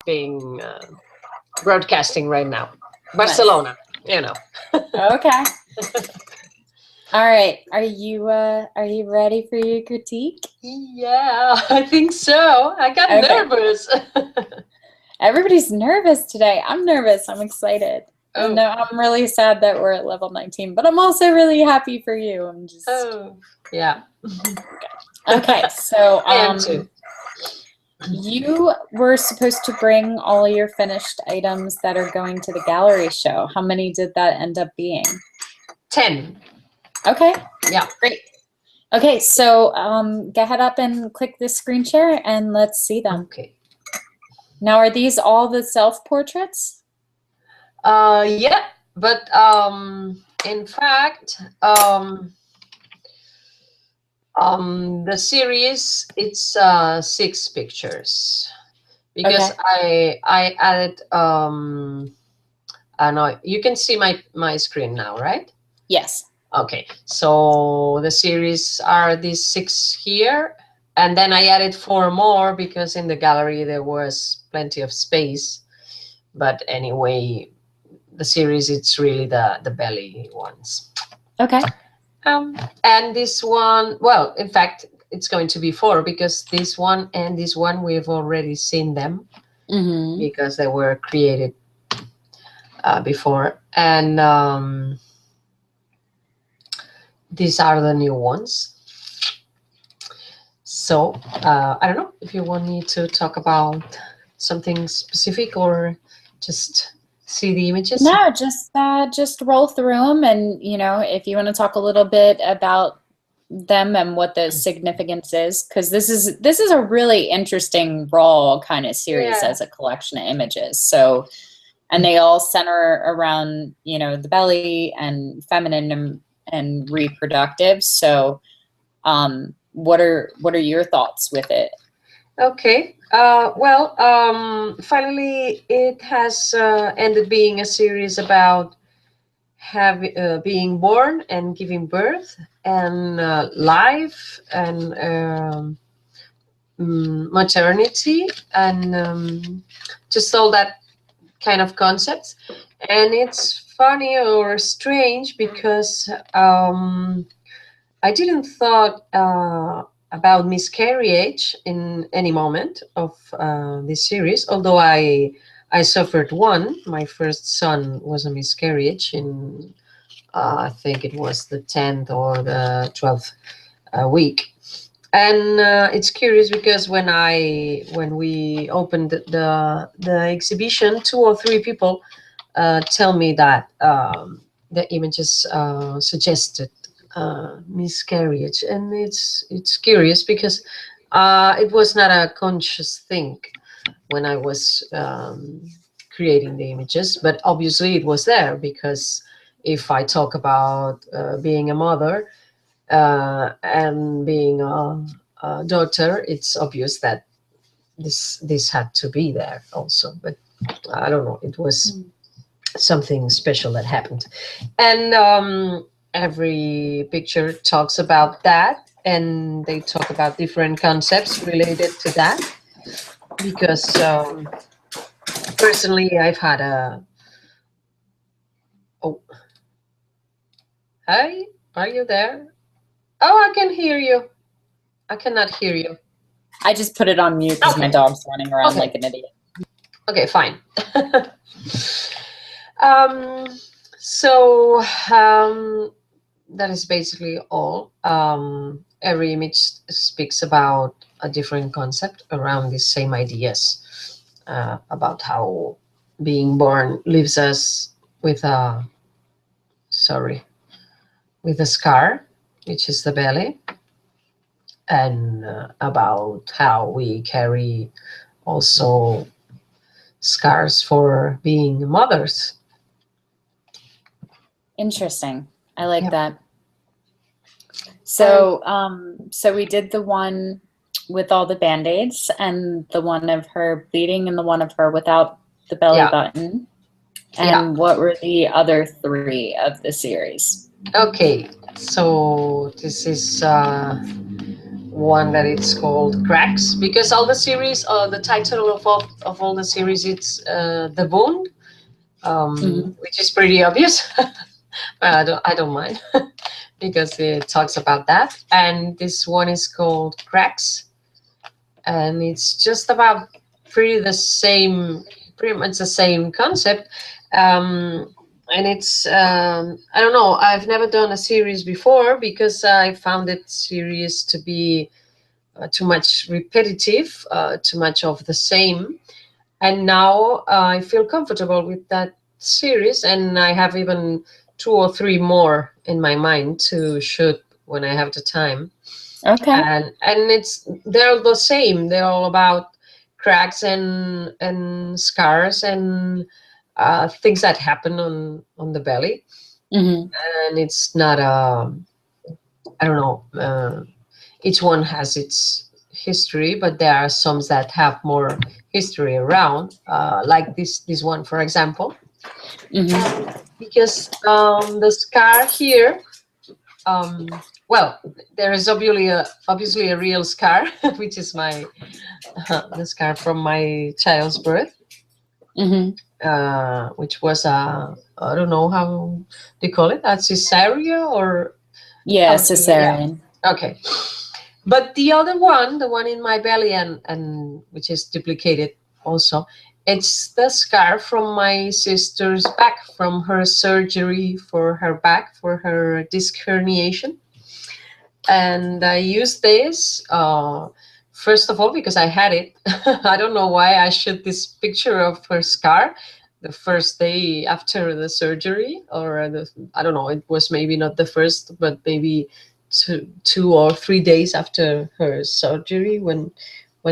being broadcasting right now. Barcelona, nice. You know. Okay. All right. Are you ready for your critique? Yeah, I think so. I got nervous. Everybody's nervous today. I'm nervous. I'm excited. Oh. And I'm really sad that we're at level 19, but I'm also really happy for you. I'm just. Oh, yeah. Okay, so I am too. You were supposed to bring all your finished items that are going to the gallery show. How many did that end up being? 10. Okay. Yeah. Great. Okay, so go ahead up and click this screen share and let's see them. Okay. Now, are these all the self-portraits? Yeah, but in fact, the series, it's 6 pictures because I added I know you can see my screen now, right? Yes. Okay, so the series are these 6 here, and then I added 4 more because in the gallery there was plenty of space. But anyway, the series, it's really the belly ones. Okay. And this one, well, in fact, it's going to be 4 because this one and this one, we've already seen them because they were created before. And these are the new ones. So I don't know if you want me to talk about something specific or just see the images. No, just roll through them, and if you want to talk a little bit about them and what the significance is, because this is a really interesting raw kind of series as a collection of images. So, and they all center around the belly and feminine and reproductive. So, what are your thoughts with it? Okay. Well, finally, it has ended being a series about being born and giving birth and life and maternity and just all that kind of concepts. And it's funny or strange because I didn't thought about miscarriage in any moment of this series, although I suffered one. My first son was a miscarriage in I think it was the 10th or the 12th week. And it's curious because when we opened the exhibition, 2 or 3 people tell me that the images suggested miscarriage, and it's curious because it was not a conscious thing when I was creating the images, but obviously it was there because if I talk about being a mother and being a daughter, it's obvious that this had to be there also. But I don't know, it was something special that happened. And every picture talks about that, and they talk about different concepts related to that because personally I've had Hi, are you there? Oh, I can hear you. I cannot hear you. I just put it on mute because my dog's running around like an idiot. Okay, fine. So that is basically all. Every image speaks about a different concept around these same ideas about how being born leaves us with a scar, which is the belly, and about how we carry also scars for being mothers. Interesting. I like that. So so we did the one with all the band-aids and the one of her bleeding and the one of her without the belly button. And what were the other 3 of the series? Okay, so this is one that it's called Cracks, because all the series, the title of all the series, it's The Wound, which is pretty obvious. But I don't mind because it talks about that. And this one is called Cracks, and it's just about pretty much the same concept. And it's I don't know. I've never done a series before because I found it series to be too much repetitive, too much of the same. And now I feel comfortable with that series, and I have even 2 or 3 more in my mind to shoot when I have the time. Okay. And they're the same. They're all about cracks and scars and things that happen on the belly. And it's not I don't know. Each one has its history, but there are some that have more history around, like this one, for example. Because the scar here, well, there is obviously a real scar, which is the scar from my child's birth, which was I don't know how they call it, a cesarean or cesarean. Yeah. Okay. But the other one, the one in my belly and which is duplicated also, it's the scar from my sister's back, from her surgery for her back, for her disc herniation. And I used this, first of all, because I had it. I don't know why I shot this picture of her scar the first day after the surgery, or I don't know, it was maybe not the first, but maybe 2 or 3 days after her surgery when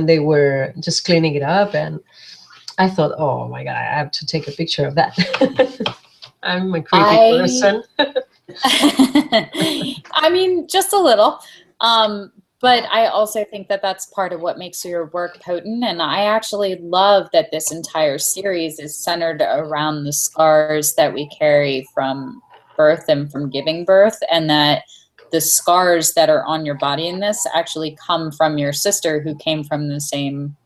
they were just cleaning it up. And I thought, oh my God, I have to take a picture of that. I'm a creepy person. I mean, just a little. But I also think that that's part of what makes your work potent. And I actually love that this entire series is centered around the scars that we carry from birth and from giving birth, and that the scars that are on your body in this actually come from your sister who came from the same,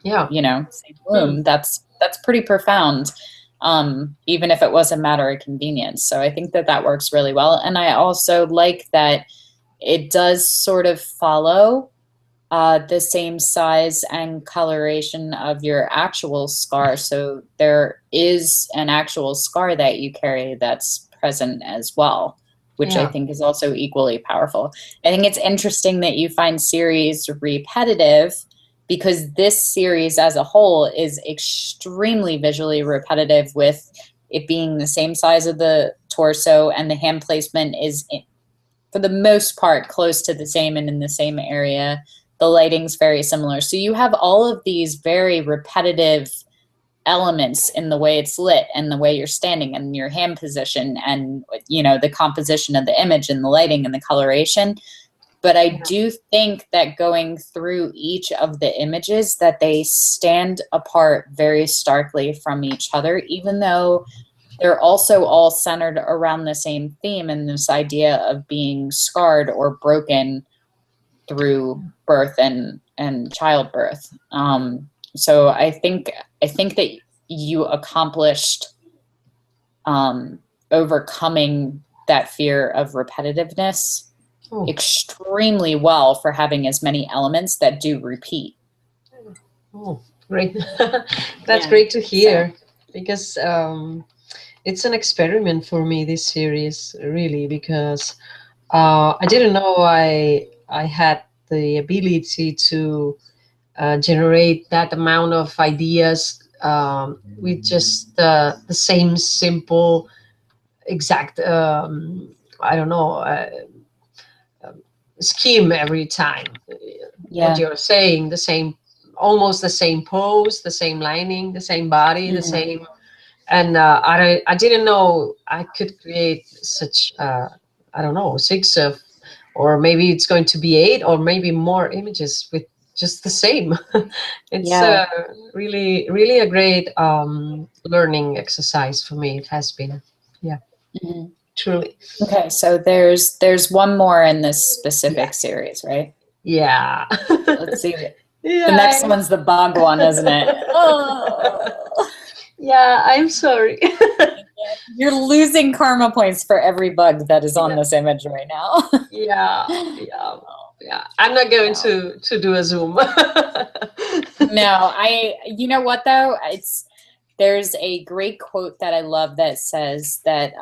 same womb. That's pretty profound. Even if it was a matter of convenience. So I think that works really well. And I also like that it does sort of follow the same size and coloration of your actual scar. So there is an actual scar that you carry that's present as well, which I think is also equally powerful. I think it's interesting that you find series repetitive, because this series as a whole is extremely visually repetitive, with it being the same size of the torso, and the hand placement is, for the most part, close to the same and in the same area. The lighting's very similar. So you have all of these very repetitive elements in the way it's lit and the way you're standing and your hand position and, the composition of the image and the lighting and the coloration. But I do think that going through each of the images, that they stand apart very starkly from each other, even though they're also all centered around the same theme and this idea of being scarred or broken through birth and childbirth. So I think that you accomplished overcoming that fear of repetitiveness extremely well for having as many elements that do repeat. Oh, great. That's great to hear, because it's an experiment for me, this series, really, because I didn't know I had the ability to generate that amount of ideas with just the same simple, exact, I don't know, scheme every time. What you're saying, almost the same pose, the same lining, the same body, the same. And I didn't know I could create such, I don't know, 6 of, or maybe it's going to be 8 or maybe more images with just the same. It's really, really a great learning exercise for me. It has been, truly. Okay, so there's one more in this specific series, right? Yeah. Let's see. Yeah. The next one's the bug one, isn't it? Oh. Yeah, I'm sorry. You're losing karma points for every bug that is on Yeah. this image right now. Yeah, yeah, yeah. I'm not going to do a zoom. No, you know what though? There's a great quote that I love that says that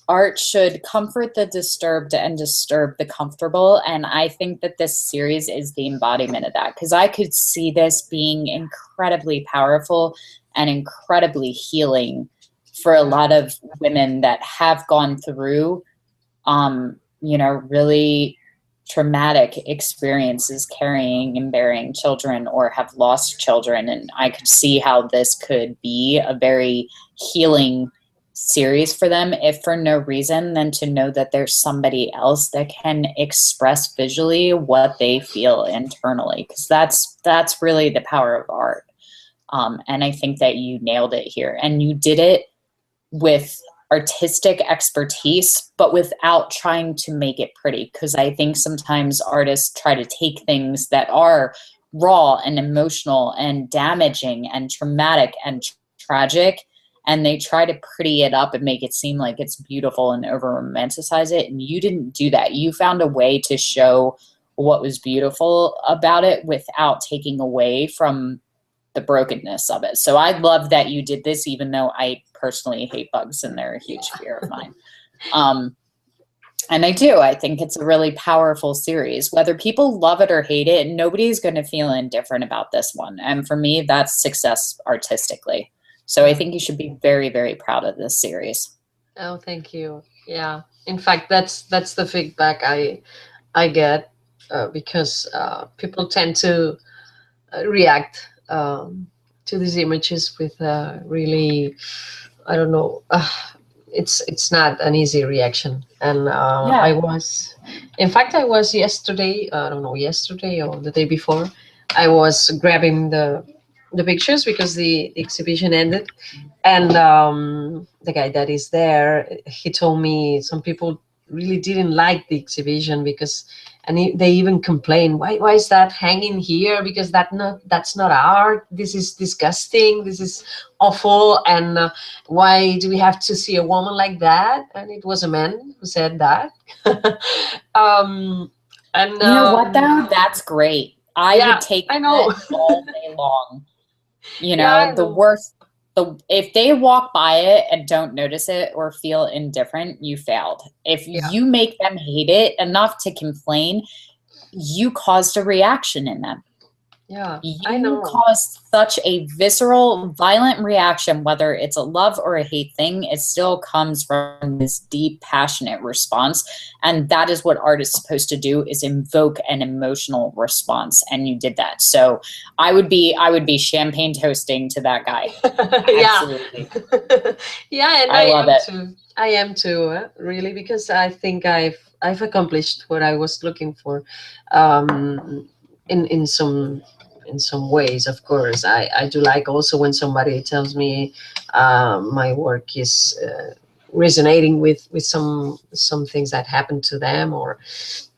art should comfort the disturbed and disturb the comfortable. And I think that this series is the embodiment of that, because I could see this being incredibly powerful and incredibly healing for a lot of women that have gone through, really traumatic experiences carrying and bearing children or have lost children. And I could see how this could be a very healing series for them, if for no reason than to know that there's somebody else that can express visually what they feel internally, because that's really the power of art. And I think that you nailed it here, and you did it with artistic expertise, but without trying to make it pretty. Because I think sometimes artists try to take things that are raw and emotional and damaging and traumatic and tragic, and they try to pretty it up and make it seem like it's beautiful and over romanticize it. And you didn't do that. You found a way to show what was beautiful about it without taking away from the brokenness of it. So I love that you did this, even though I personally hate bugs and they're a huge fear of mine. And I think it's a really powerful series. Whether people love it or hate it, nobody's going to feel indifferent about this one. And for me, that's success artistically. So I think you should be very, very proud of this series. Oh, thank you. Yeah. In fact, that's the feedback I get, because people tend to react to these images with really, I don't know, it's not an easy reaction. And I was, in fact, I was yesterday, I don't know, yesterday or the day before, I was grabbing the pictures because the exhibition ended, and the guy that is there, he told me some people really didn't like the exhibition because, and they even complain, why is that hanging here, because that's not art, this is disgusting, this is awful, and why do we have to see a woman like that? And it was a man who said that. And you know what though, that's great. I would take I know. that all day long. Yeah, The worst, if they walk by it and don't notice it or feel indifferent, you failed. If you make them hate it enough to complain, you caused a reaction in them. Yeah, I know. Caused such a visceral, violent reaction, whether it's a love or a hate thing, it still comes from this deep, passionate response. And that is what art is supposed to do, is invoke an emotional response. And you did that. So I would be champagne toasting to that guy. Absolutely. Yeah, and I love it too. I am too, really, because I think I've accomplished what I was looking for. In some ways, of course, I do like also when somebody tells me my work is resonating with some things that happened to them,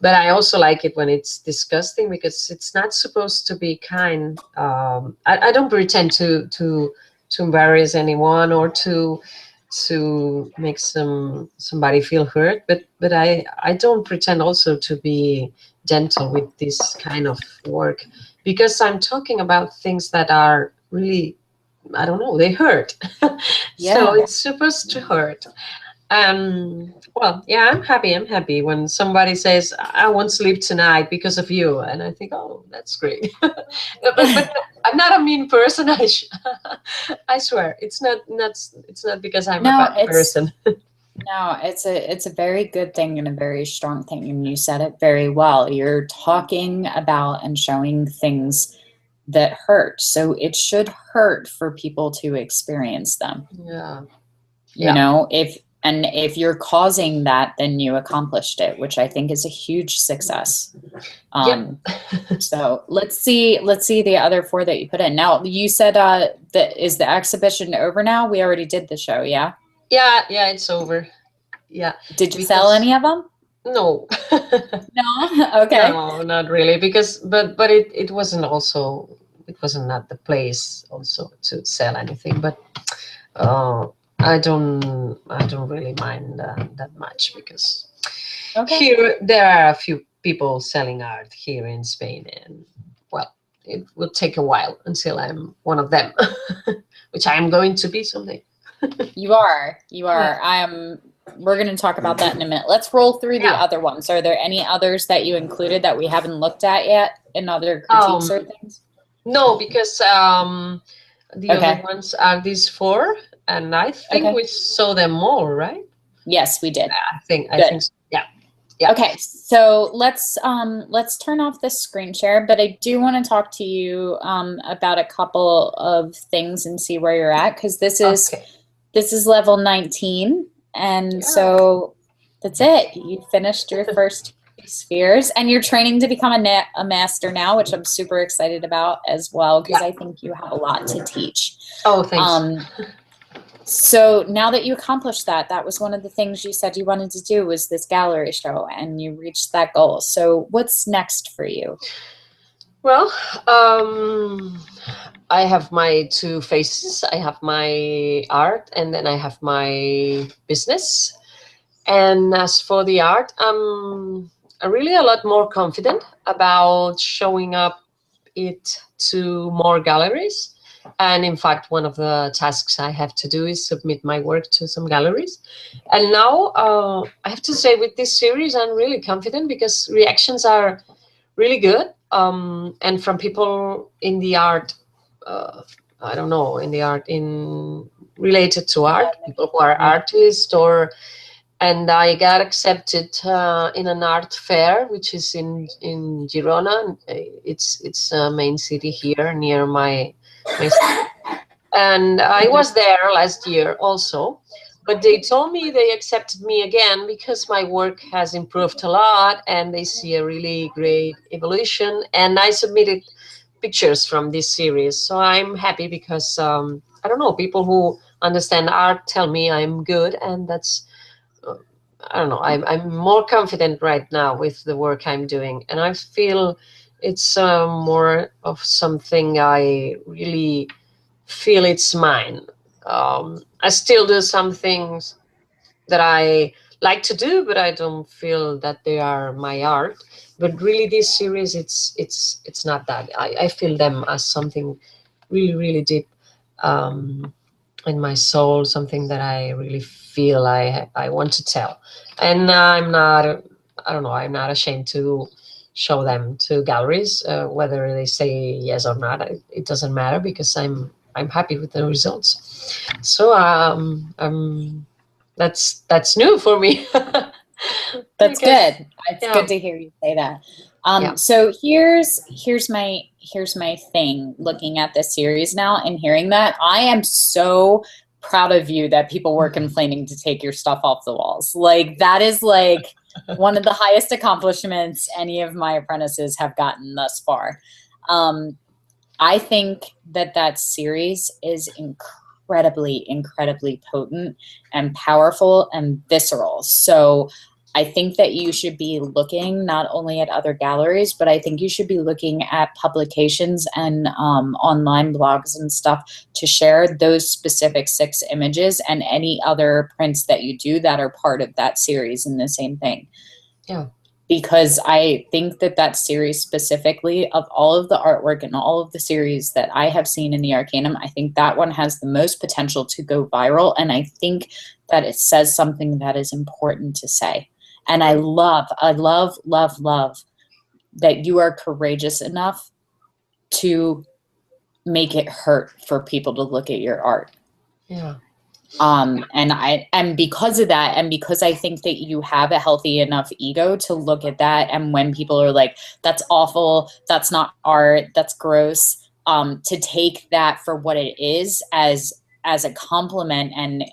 but I also like it when it's disgusting, because it's not supposed to be kind. I don't pretend to embarrass anyone or to make somebody feel hurt, but I don't pretend also to be gentle with this kind of work, because I'm talking about things that are really, I don't know, they hurt. So it's supposed to hurt. Well, yeah, I'm happy when somebody says, I won't sleep tonight because of you, and I think, oh, that's great. but I'm not a mean person. I swear, it's not because I'm a bad person. No, it's a very good thing and a very strong thing, and you said it very well. You're talking about and showing things that hurt, so it should hurt for people to experience them. Yeah. If you're causing that, then you accomplished it, which I think is a huge success. So let's see the other 4 that you put in. Now, you said that is the exhibition over now? We already did the show, yeah? Yeah, it's over. Yeah. Did you sell any of them? No. No? Okay. No, not really, because but it wasn't also, it wasn't at the place also to sell anything, but uh, I don't really mind that much, because Okay. here there are a few people selling art here in Spain, and well, it will take a while until I'm one of them, which I am going to be someday. You are. You Yeah. are. We're going to talk about that in a minute. Let's roll through the Yeah. other ones. Are there any others that you included that we haven't looked at yet in other critiques or things? No, because the other Okay. ones are these four, and I think Okay. we saw them all, right? Yes, we did. I Good. think so. Yeah. Yeah. Okay, so let's turn off this screen share, but I do want to talk to you about a couple of things and see where you're at, because this Okay. is level 19, and Yeah. so that's it. You finished your first two spheres, and you're training to become a master now, which I'm super excited about as well, because Yeah. I think you have a lot to teach. Oh, thanks. So now that you accomplished that, that was one of the things you said you wanted to do, was this gallery show, and you reached that goal. So what's next for you? Well, I have my two phases. I have my art, and then I have my business. And as for the art, I'm really a lot more confident about showing up it to more galleries. And in fact, one of the tasks I have to do is submit my work to some galleries. And now I have to say, with this series, I'm really confident because reactions are really good. And from people in the art, I don't know, in the art, in related to art, people who are artists, or and I got accepted in an art fair, which is in Girona. It's a main city here near my city. And I was there last year also, but they told me they accepted me again because my work has improved a lot, and they see a really great evolution. And I submitted pictures from this series, so I'm happy because I don't know, people who understand art tell me I'm good, and that's I don't know. I'm more confident right now with the work I'm doing, and I feel it's more of something I really feel it's mine. I still do some things that I like to do, but I don't feel that they are my art. But really, this series, it's not that. I feel them as something really, really deep. In my soul, something that I really feel I want to tell, and I'm not. I don't know. I'm not ashamed to show them to galleries, whether they say yes or not. It doesn't matter because I'm happy with the results. So that's new for me. That's Because good. It's yeah, good to hear you say that. yeah. So here's my thing, looking at this series now and hearing that. I am so proud of you that people were complaining to take your stuff off the walls. Like, that is like one of the highest accomplishments any of my apprentices have gotten thus far. I think that series is incredibly potent and powerful and visceral. So I think that you should be looking not only at other galleries, but I think you should be looking at publications and online blogs and stuff to share those specific 6 images and any other prints that you do that are part of that series in the same thing. Yeah. Because I think that series specifically, of all of the artwork and all of the series that I have seen in the Arcanum, I think that one has the most potential to go viral. And I think that it says something that is important to say. And I love that you are courageous enough to make it hurt for people to look at your art. Yeah. And because of that, and because I think that you have a healthy enough ego to look at that, and when people are like, that's awful, that's not art, that's gross, to take that for what it is, as a compliment and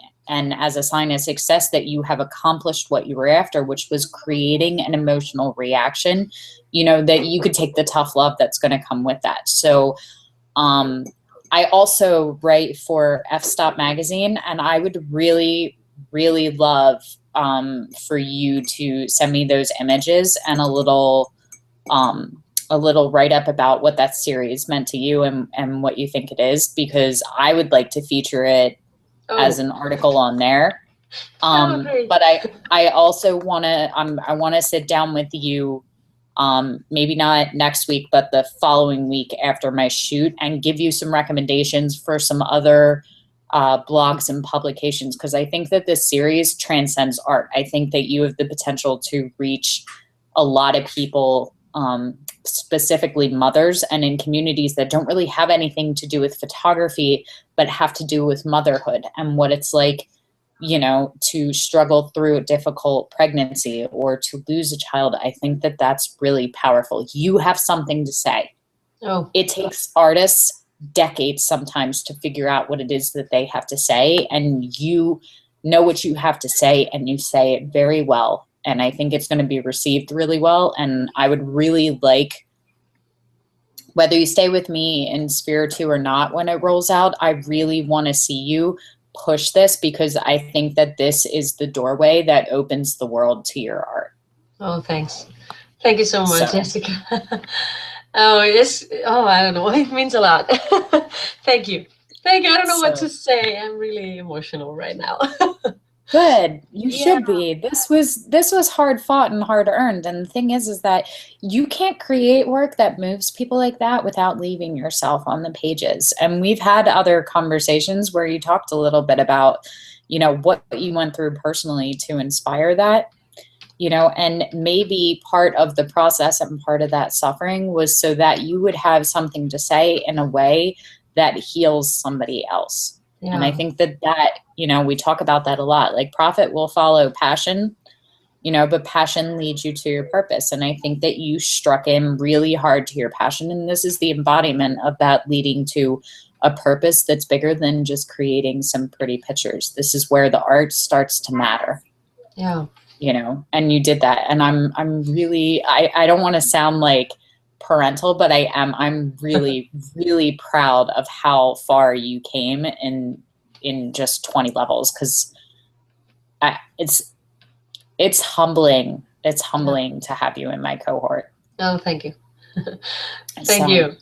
as a sign of success, that you have accomplished what you were after, which was creating an emotional reaction, that you could take the tough love that's going to come with that. So I also write for F Stop magazine, and I would really, really love for you to send me those images and a little write-up about what that series meant to you and what you think it is, because I would like to feature it as an article on there. But I also want to sit down with you, maybe not next week, but the following week after my shoot, and give you some recommendations for some other blogs and publications, because I think that this series transcends art. I think that you have the potential to reach a lot of people, specifically mothers, and in communities that don't really have anything to do with photography, but have to do with motherhood and what it's like, you know, to struggle through a difficult pregnancy or to lose a child. I think that that's really powerful. You have something to say. Oh. It takes artists decades sometimes to figure out what it is that they have to say, and you know what you have to say, and you say it very well. And I think it's going to be received really well. And I would really like, whether you stay with me in Sphere 2 or not when it rolls out, I really want to see you push this, because I think that this is the doorway that opens the world to your art. Oh, thanks. Thank you so much, Jessica. Oh, yes. Oh, I don't know. It means a lot. Thank you. Thank you. I don't know what to say. I'm really emotional right now. Good. You should be. This was hard fought and hard earned. And the thing is that you can't create work that moves people like that without leaving yourself on the pages. And we've had other conversations where you talked a little bit about, you know, what you went through personally to inspire that, you know, and maybe part of the process and part of that suffering was so that you would have something to say in a way that heals somebody else. Yeah. And I think that, you know, we talk about that a lot. Like, profit will follow passion, you know, but passion leads you to your purpose. And I think that you struck in really hard to your passion. And this is the embodiment of that, leading to a purpose that's bigger than just creating some pretty pictures. This is where the art starts to matter. Yeah. You know, and you did that. And I'm really, I don't want to sound like parental, but I'm really, really proud of how far you came in just 20 levels. Cause it's humbling. It's humbling to have you in my cohort. Oh, thank you. Thank you.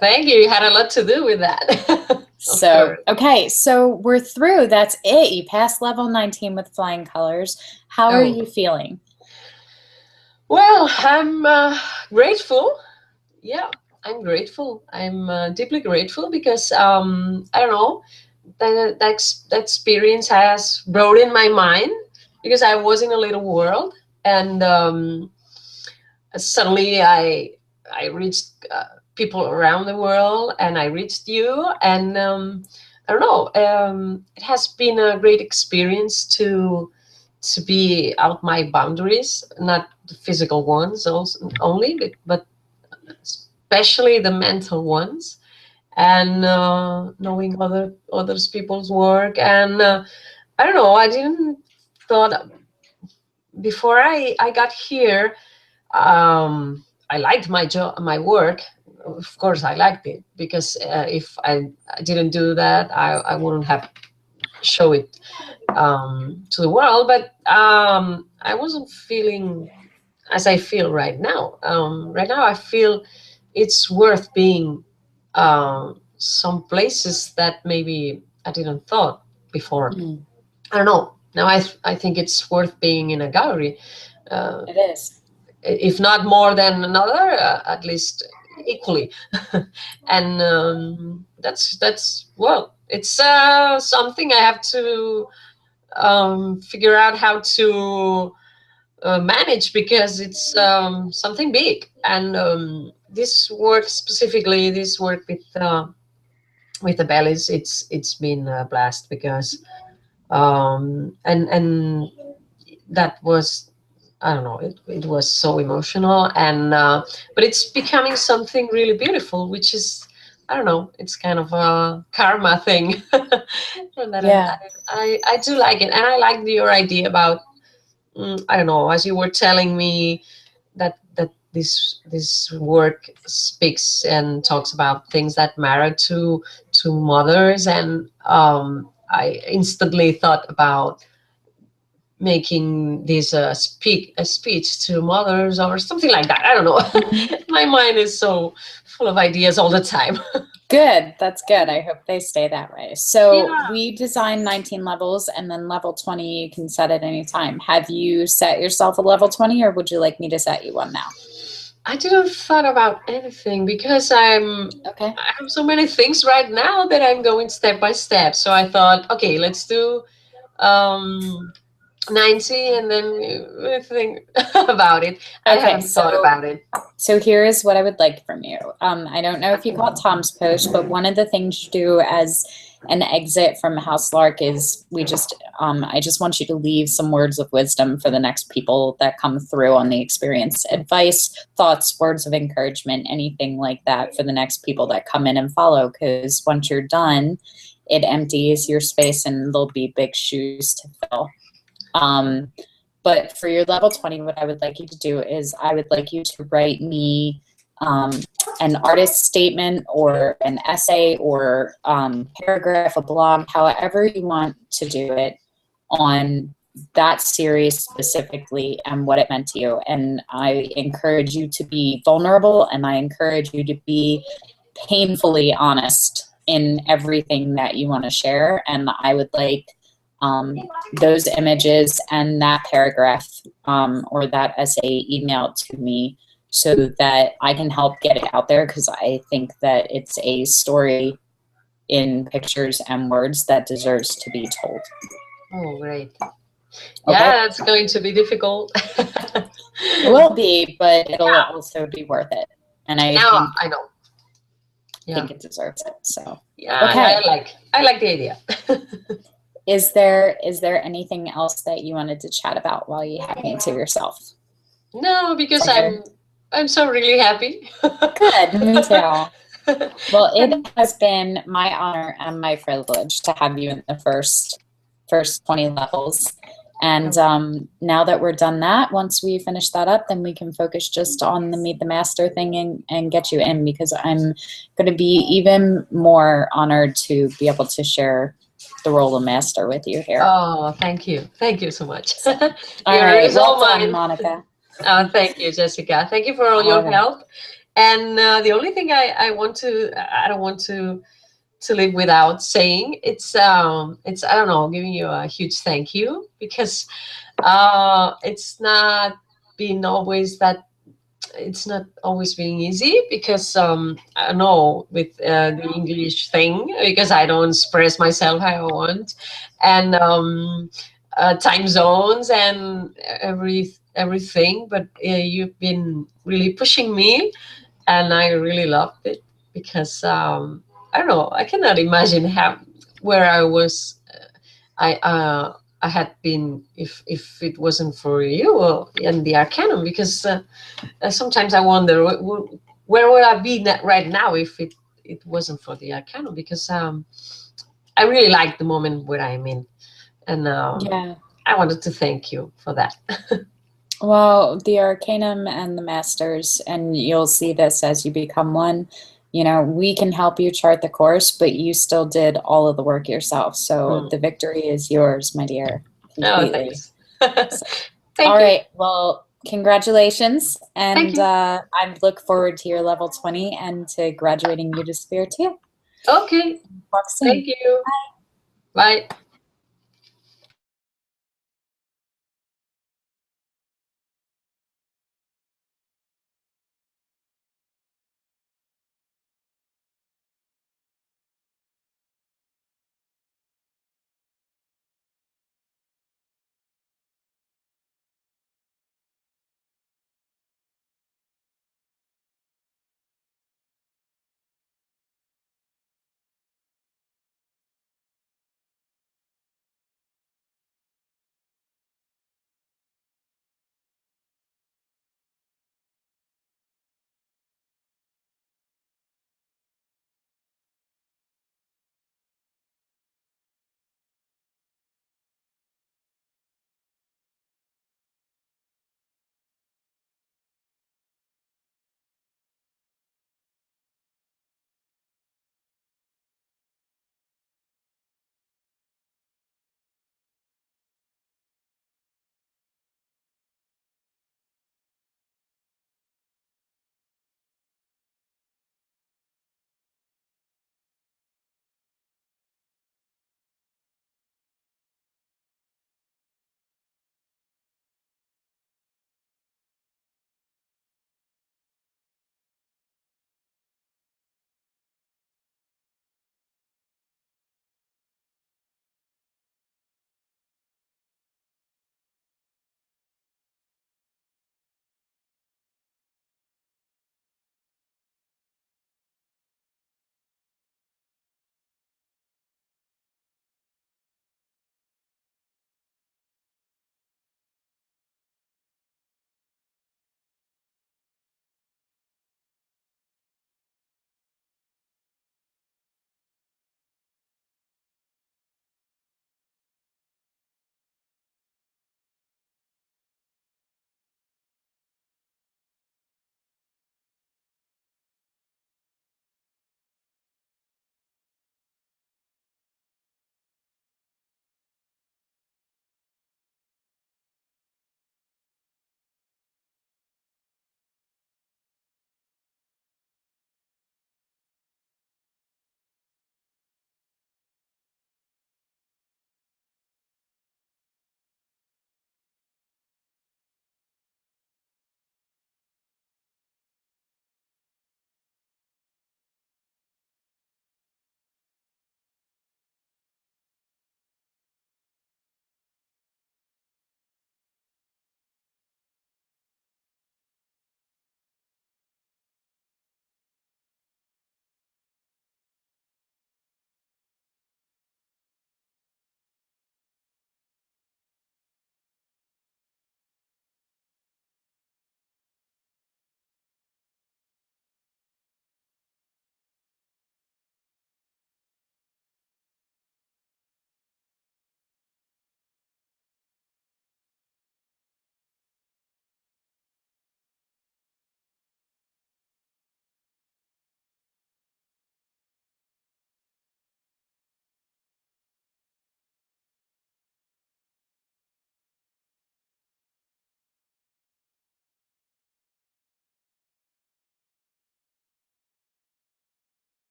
Thank you. You had a lot to do with that. So, okay. So we're through. That's it. You passed level 19 with flying colors. How are you feeling? Well, I'm grateful. Yeah, I'm grateful. I'm deeply grateful because, I don't know, that experience has broadened my mind, because I was in a little world, and suddenly I reached people around the world, and I reached you, and I don't know, it has been a great experience to be out my boundaries, not the physical ones only, but especially the mental ones, and knowing others people's work. And I don't know, I didn't thought before I got here, I liked my job, my work. Of course I liked it, because if I didn't do that, I wouldn't have show it to the world. But I wasn't feeling as I feel right now. Right now I feel it's worth being some places that maybe I didn't thought before. I don't know. Now I think it's worth being in a gallery. It is. If not more than another, at least equally. And that's well, it's something I have to figure out how to manage, because it's something big. And this work specifically, this work with the bellies, it's been a blast, because and that was, I don't know, it was so emotional, and but it's becoming something really beautiful, which is, I don't know, it's kind of a karma thing. And that I do like it, and I like your idea about I don't know, as you were telling me that this work speaks and talks about things that matter to mothers, and I instantly thought about making this a speech to mothers or something like that. I don't know. My mind is so full of ideas all the time. Good. That's good. I hope they stay that way. So Yeah. we designed 19 levels, and then level 20 you can set at any time. Have you set yourself a level 20, or would you like me to set you one now? I didn't thought about anything because Okay. I have so many things right now that I'm going step by step. So I thought, okay, let's do um 90 and then we think about it. I Okay, haven't thought about it. so here is what I would like from you. I don't know if you caught Tom's post, but one of the things you do as an exit from JLark is I just want you to leave some words of wisdom for the next people that come through on the experience. Advice, thoughts, words of encouragement, anything like that for the next people that come in and follow, because once you're done, it empties your space and there'll be big shoes to fill. But for your level 20, what I would like you to do is I would like you to write me an artist statement or an essay or paragraph, a blog, however you want to do it on that series specifically and what it meant to you. And I encourage you to be vulnerable, and I encourage you to be painfully honest in everything that you want to share. And I would like those images and that paragraph or that essay emailed to me so that I can help get it out there, because I think that it's a story in pictures and words that deserves to be told. Oh, great. Okay. Yeah, that's going to be difficult. It will be, but it'll also be worth it. And I know. Yeah. think it deserves it. So yeah, okay. I like the idea. Is there anything else that you wanted to chat about while you have me to yourself? No, because I'm so really happy. Good, me too. Well, it has been my honor and my privilege to have you in the first 20 levels. And now that we're done that, once we finish that up, then we can focus just on the Meet the Master thing and get you in, because I'm going to be even more honored to be able to share the role of master with you here. Oh, thank you. Thank you so much. All right. Well done, Monica. Thank you, Jessica. Thank you for all your help. And the only thing I don't want to live without saying, it's I don't know, giving you a huge thank you, because it's not been always that. It's not always being easy, because I don't know, with the English thing, because I don't express myself how I want, and time zones and everything. But you've been really pushing me, and I really loved it, because I don't know, I cannot imagine where I was. I had been if it wasn't for you and the Arcanum, because sometimes I wonder where would I be right now if it wasn't for the Arcanum, because I really like the moment where I'm in, and I wanted to thank you for that. Well, the Arcanum and the Masters, and you'll see this as you become one, we can help you chart the course, but you still did all of the work yourself. So the victory is yours, my dear. Completely. Oh, thanks. Thank all you. right. Well, congratulations. And I look forward to your level 20 and to graduating you to Sphere 2. Okay. Talk soon. Thank you. Bye. Bye.